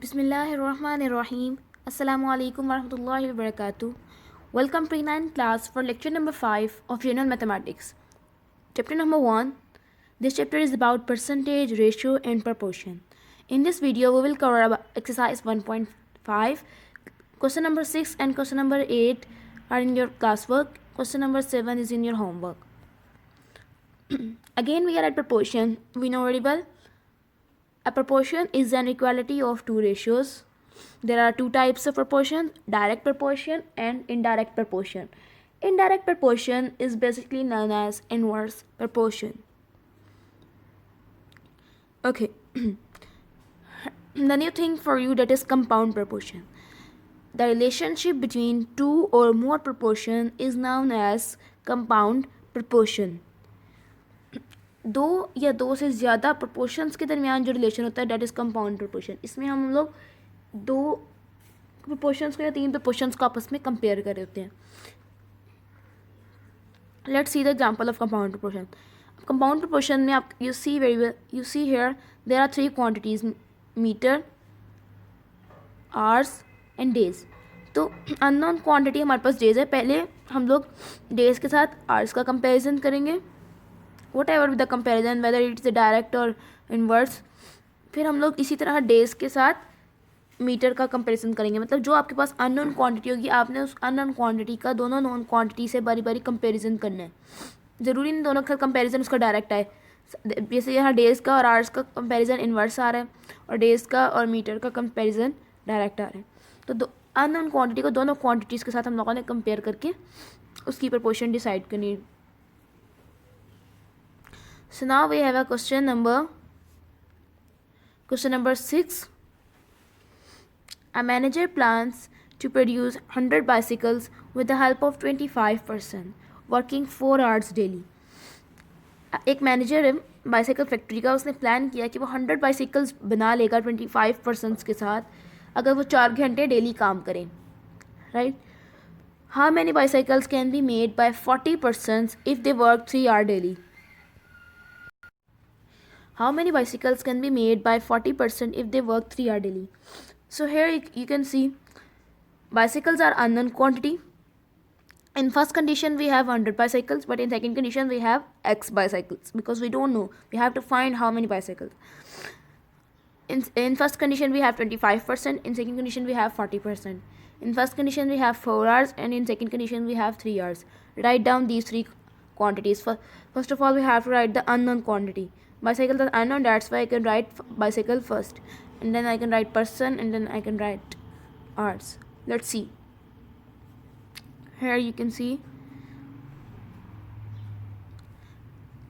Bismillahirrahmanirrahim. Assalamu alaikum warahmatullahi wabarakatuh. Welcome to 9th class for lecture number 5 of General Mathematics. Chapter number 1. This chapter is about percentage, ratio and proportion. In this video we will cover exercise 1.5. Question number 6 and question number 8 are in your classwork. Question number 7 is in your homework. Again we are at proportion. We know very well. A proportion is an equality of two ratios. There are two types of proportion, direct proportion and indirect proportion. Indirect proportion is basically known as inverse proportion. Okay. The new thing for you, that is compound proportion. The relationship between two or more proportion is known as compound proportion. दो या दो से ज़्यादा proportions के दरमियान जो relation होता है डेट इज़ कंपाउंड प्रोपोर्शन. इसमें हम लोग दो प्रोपोर्शंस को या तीन प्रोपोर्शंस को आपस में कंपेयर कर रहे होते हैं. Let's see the example of compound proportion. Compound proportion में आप you see very well, you see here there are three quantities, metre, hours and days. तो अननोन क्वांटिटी हमारे पास डेज है. पहले हम लोग डेज के साथ आवर्स का कंपेरिजन करेंगे, whatever with the comparison, whether it's a direct or inverse. फिर हम लोग इसी तरह डेज के साथ मीटर का कंपैरिजन करेंगे. मतलब जो आपके पास अननोन क्वांटिटी होगी आपने उस अननोन क्वांटिटी का दोनों नोन क्वांटिटी से बारी बारी कंपैरिजन करना है. ज़रूरी नहीं दोनों का कंपैरिजन उसका डायरेक्ट आए. जैसे यहाँ डेज़ का और आवर्स का कंपैरिजन इन्वर्स आ रहा है और डेज़ का और मीटर का कंपैरिजन डायरेक्ट आ रहा है. तो दो अननोन क्वांटिटी को दोनों क्वांटिटीज़ के साथ हम लोगों ने कंपेयर करके उसकी प्रपोर्शन डिसाइड करनी है. So now we have a question number 6. A manager plans to produce 100 bicycles with the help of 25%, working 4 hours daily. एक मैनेजर है बाइसाइकिल फैक्ट्री का, उसने प्लान किया कि वो 100 बाइसाइकिल्स बना लेगा 25% के साथ अगर वो 4 घंटे डेली काम करें. Right. How many bicycles can be made by 40% if they work 3 hours daily? How many bicycles can be made by 40% if they work 3 hours daily? So here you can see bicycles are unknown quantity. In first condition we have 100 bicycles, but in second condition we have X bicycles because we don't know. We have to find how many bicycles. In first condition we have 25%. In second condition we have 40%. In first condition we have 4 hours, and in second condition we have 3 hours. Write down these three quantities. First of all we have to write the unknown quantity. Bicycle is unknown, that's why I can write bicycle first, and then I can write person, and then I can write hours. Let's see. Here you can see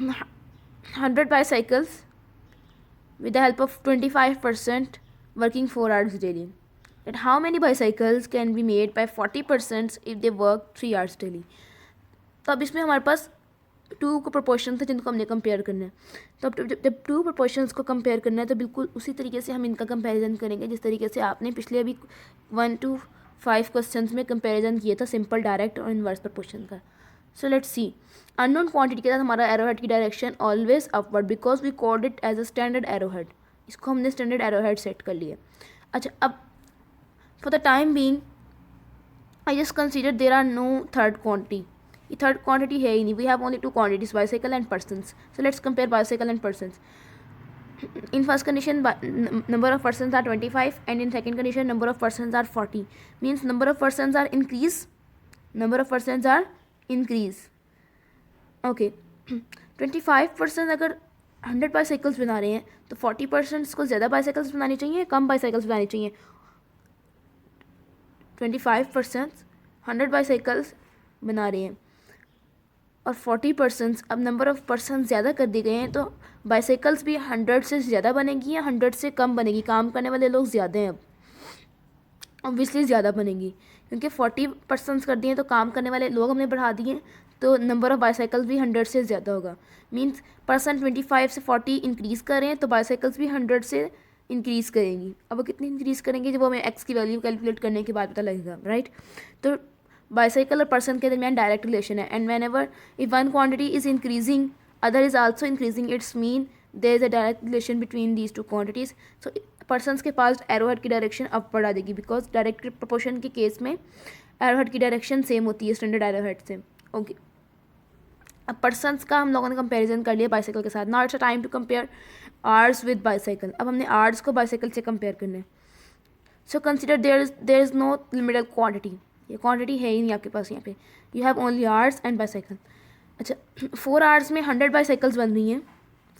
100 bicycles with the help of 25% working 4 hours daily. And how many bicycles can be made by 40% if they work 3 hours daily? तो अब इसमें हमारे पास to को proportion थे जिनको हमने compare करना है. तो अब जब टू प्रोपोर्शंस को कंपेयर करना है तो बिल्कुल उसी तरीके से हम इनका कंपैरिजन करेंगे जिस तरीके से आपने पिछले अभी 1 to 5 क्वेश्चंस में कंपैरिजन किया था सिंपल, डायरेक्ट और इनवर्स प्रोपोर्शन का. So let's see. Unknown quantity के साथ हमारा एरो हेड की direction always upward because we called it as a standard arrow head. इसको हमने स्टैंडर्ड एरो हेड सेट कर लिया. अच्छा, अब for the time being I just consider there are no third quantity. ये थर्ड क्वांटिटी है ही नहीं. We have only two quantities, bicycle and persons. So let's compare bicycle and persons. In first condition number of persons are 25, and in second condition number of persons are 40. Means number of persons are increase. Okay. 25% अगर 100 bicycles बना रहे हैं तो 40% को ज़्यादा bicycles बनानी चाहिए, कम bicycles बनानी चाहिए. 25% 100 बाइसाइकिल्स बना रहे हैं और 40% अब नंबर ऑफ़ पर्सन ज़्यादा कर दिए गए हैं तो बाइसाइकिल्स भी 100 से ज़्यादा बनेगी या 100 से कम बनेगी. काम करने वाले लोग ज़्यादा हैं, अब ऑब्वियसली ज़्यादा बनेगी क्योंकि 40% कर दिए तो काम करने वाले लोग हमने बढ़ा दिए तो नंबर ऑफ़ बाइसाइकिल्स भी 100 से ज़्यादा होगा. मीन्स पर्सन 25 से 40 इंक्रीज़ कर रहे हैं तो बाइसाइकिल्स भी 100 से इंक्रीज़ करेंगी. अब वो कितनी इंक्रीज़ करेंगे जब हमें एक्स की वैल्यू कैलकुलेट करने के बाद पता लगेगा. राइट. तो बाइसाइकिल और पर्सन के दरमियान डायरेक्ट रिलेशन है. And whenever if one quantity is increasing other is also increasing, it's mean there is a direct relation between these two quantities. So persons के पास एरो हेड की direction upward आ जाएगी, because direct proportion के case में arrow head की direction same होती है स्टैंडर्ड एरो हेड से. ओके, अब पर्सनस का हम लोगों ने कंपैरिजन कर लिया बाइसाइकिल के साथ. Now it's a time to compare hours with bicycle. अब हमने आर्स को बाइसाइकिल से कंपेयर करना है. So consider there is no limited quantity. ये क्वांटिटी है ही नहीं आपके पास यहाँ पे. You have only hours and bicycle. अच्छा, 4 आवर्स में 100 बाइसाइकिल्स बन रही हैं.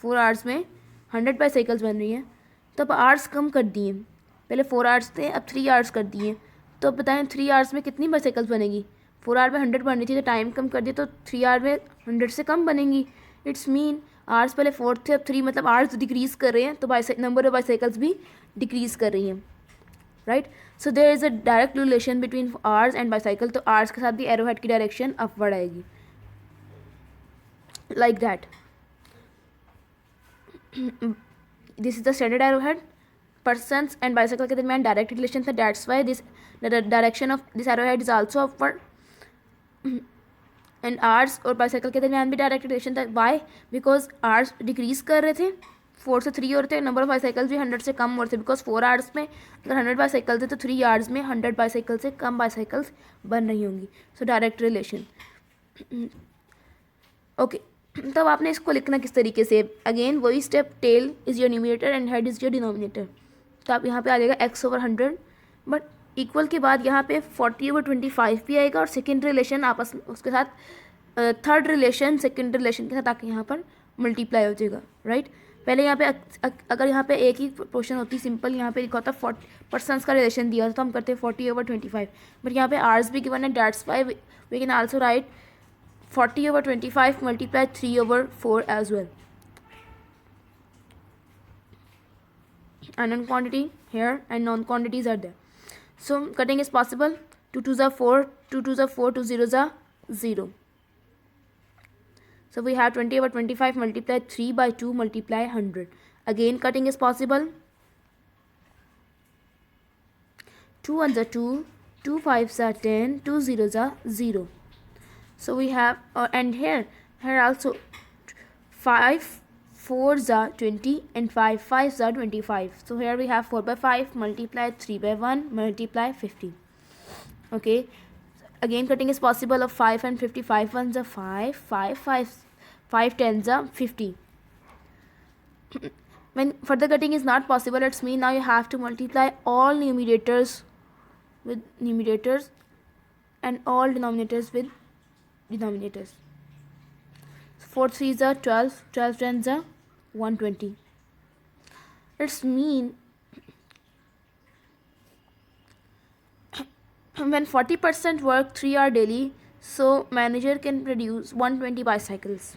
4 आवर्स में 100 बाइसाइकिल्स बन रही हैं. तो अब आवर्स कम कर दिए. पहले 4 आवर्स थे, अब 3 आवर्स कर दिए. तो अब बताएं 3 आवर्स में कितनी बाइसाइकिल्स बनेगी. 4 आवर में 100 बन रही थी, तो टाइम कम कर दिया, तो 3 आवर में 100 से कम बनेंगी. इट्स मीन आवर्स पहले 4 थे, अब 3, मतलब आवर्स डिक्रीज़ कर रहे हैं, तो नंबर ऑफ बाइसाइकिल्स भी डिक्रीज़ कर रही हैं. Right. So there is a direct relation between hours and bicycle. तो आवर्स के साथ भी एरो हेड की डायरेक्शन अपवर्ड आएगी, like that. This is the standard arrowhead. Persons and bicycle के दरमियान डायरेक्ट रिलेशन था. That's why this the direction of this arrowhead is also upward. And hours और बाइसाइकिल के दरमियान भी डायरेक्ट रिलेशन था. Why? Because आर्स डिक्रीज कर रहे थे, 4 से 3 और थे. नंबर ऑफ बाइसाइकिल्स भी 100 से कम और थे, बिकॉज 4 आवर्स में अगर 100 बाइसाइकिल थे तो 3 आवर्स में 100 बाइसाइकिल से कम बाइसाइकिल्स बन रही होंगी. So direct relation. ओके, तब आपने इसको लिखना किस तरीके से. अगेन वही step. Tail is your numerator and head is your denominator. तो आप यहाँ पे आ जाएगा x/100, बट इक्वल के बाद यहाँ पे 40/25 भी आएगा, और सेकेंड रिलेशन आपस उसके साथ थर्ड रिलेशन सेकेंड रिलेशन के साथ आके यहाँ पर मल्टीप्लाई हो जाएगा. राइट. पहले यहाँ पे अगर यहाँ पे एक ही पोर्शन होती सिंपल, यहाँ पे लिखा होता 40% का रिलेशन दिया तो हम करते 40/25, बट यहाँ पे आर्स भी गिवन है. That's why we can also write 40/25 multiply 3/4 as well. Unknown quantity here and known quantities are there. So cutting is possible. 2 2s are 4, 2 2s are 4, 2 0s are 0. So we have 20/25 multiply 3/2 multiply 100. Again cutting is possible. 2 1s are 2, 2 5s are 10, 2 0s are 0. So we have and here also 5 4s are 20 and 5 5s are 25. So here we have 4/5 multiply 3/1 multiply 50. Okay, again cutting is possible of 5 and 50. 5 1s are 5, 5 10s are 50. When further cutting is not possible, it's mean now you have to multiply all numerators with numerators and all denominators with denominators. 4 3s are 12, 12 10s are 120. It's mean when 40% work 3 hour daily, so manager can produce 120 bicycles.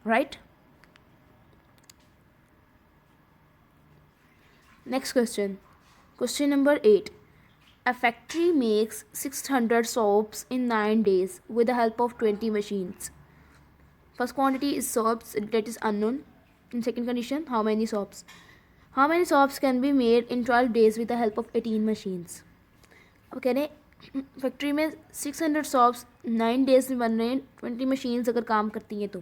Right. Next question. Question number 8. A factory makes 600 soaps in 9 days with the help of 20 machines. First quantity is soaps, that is unknown. In second condition, how many soaps? How many soaps can be made in 12 days with the help of 18 machines? अब कह रहे हैं factory में 600 soaps 9 days में बन रहे हैं, 20 machines अगर काम करती हैं तो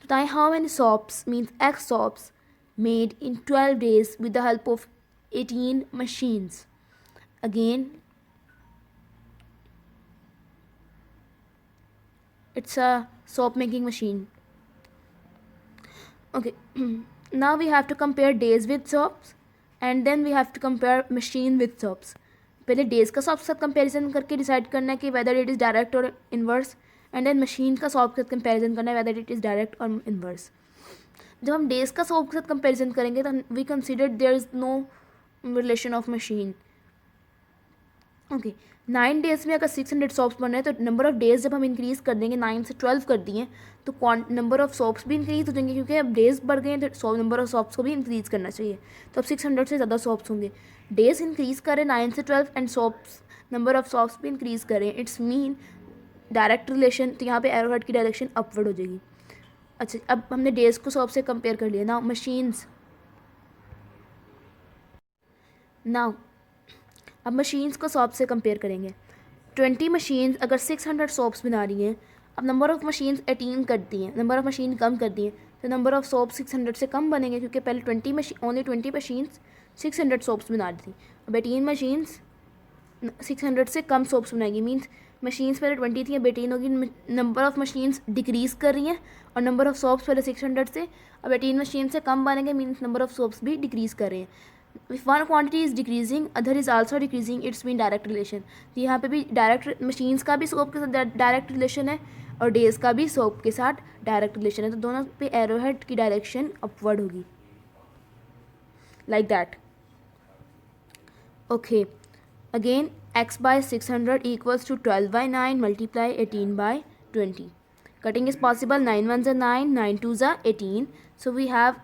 बताएं how many soaps means x soaps made in 12 days with the help of 18 machines. Again, it's a soap making machine. Okay, now we have to compare days with soaps and then we have to compare machine with soaps. पहले days का soap के साथ comparison करके decide करना है कि whether it is direct or inverse, and then machine का soap के साथ comparison करना है whether it is direct or inverse. जब हम days का soap के साथ comparison करेंगे तो we consider there is no relation of machine. Okay, 9 days में अगर 600 सोप्स बन रहे हैं तो नंबर ऑफ़ डेज़ जब हम इंक्रीज़ कर देंगे 9 से 12 कर दिए तो नंबर ऑफ़ सोप्स भी इंक्रीज़ हो जाएंगे, क्योंकि अब डेज़ बढ़ गए हैं तो नंबर ऑफ़ सोप्स को भी इंक्रीज़ करना चाहिए. तो अब 600 से ज़्यादा सोप्स होंगे. डेज़ इंक्रीज़ करें 9 से 12 and soaps number of soaps भी इंक्रीज़ करें. It's mean direct relation. तो यहाँ पे एरो हेड की डायरेक्शन अपवर्ड हो जाएगी. अच्छा, अब हमने डेज़ को सोप से कंपेयर कर लिया. Now machines. नाउ अब मशीन्स को सोप से कंपेयर करेंगे. 20 मशीन्स अगर 600 सोप्स बना रही हैं, अब नंबर ऑफ़ मशीन्स 18 कर दी हैं, नंबर ऑफ़ मशीन कम कर दी हैं, तो नंबर ऑफ सोप्स 600 से कम बनेंगे, क्योंकि पहले 20 मशीन्स 600 सोप्स बना रही थी। अब 18 मशीन्स 600 से कम सोप्स बनाएगी। मीन्स मशीन्स पहले 20 थी, अब 18 होगी। नंबर ऑफ मशीन्स डिक्रीज़ कर रही हैं और नंबर ऑफ सोप्स पहले 600 से अब 18 मशीन से कम बनेंगे। मीन्स नंबर ऑफ सोप्स भी डिक्रीज़ कर रहे हैं। If one quantity is decreasing other is also decreasing, it's mean direct relation. तो यहाँ पे भी डायरेक्ट मशीन्स का भी सोप के साथ डायरेक्ट रिलेशन है और डेज का भी सोप के साथ डायरेक्ट रिलेशन है। तो दोनों पे एरोहेड की डायरेक्शन अपवर्ड होगी, like that. Okay, again x by 600 equals to 12 by 9 multiply 18 by 20. Cutting is possible. 9 ones are 9, 9 twos are 18. So we have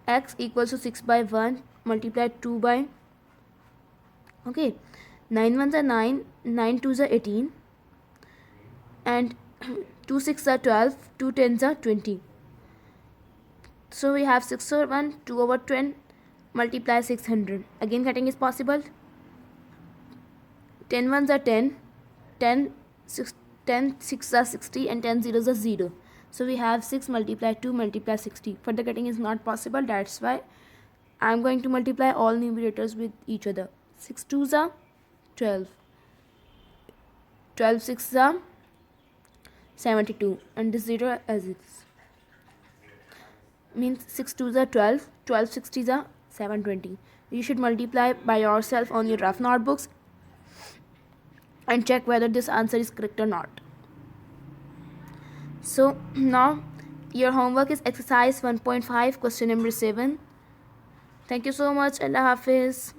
x equals to 6 by 1 multiply 2 by, okay, 9 ones are 9, 9 twos are 18, and 2 6 are 12, 2 10s are 20. So we have 6 over 1, 2 over 10 multiply 600. Again cutting is possible. 10 ones are 10, 10 6 are 60, and 10 zeros are 0. So we have 6 multiply 2 multiply 60. Further cutting is not possible. That's why I am going to multiply all numerators with each other. 6 twos are 12, 12 sixes are 72, and this 0 as it is. Means 6 twos are 12, 12 60s are 720. You should multiply by yourself on your rough notebooks and check whether this answer is correct or not. So now your homework is exercise 1.5 question number 7. Thank you so much. Allah Hafiz.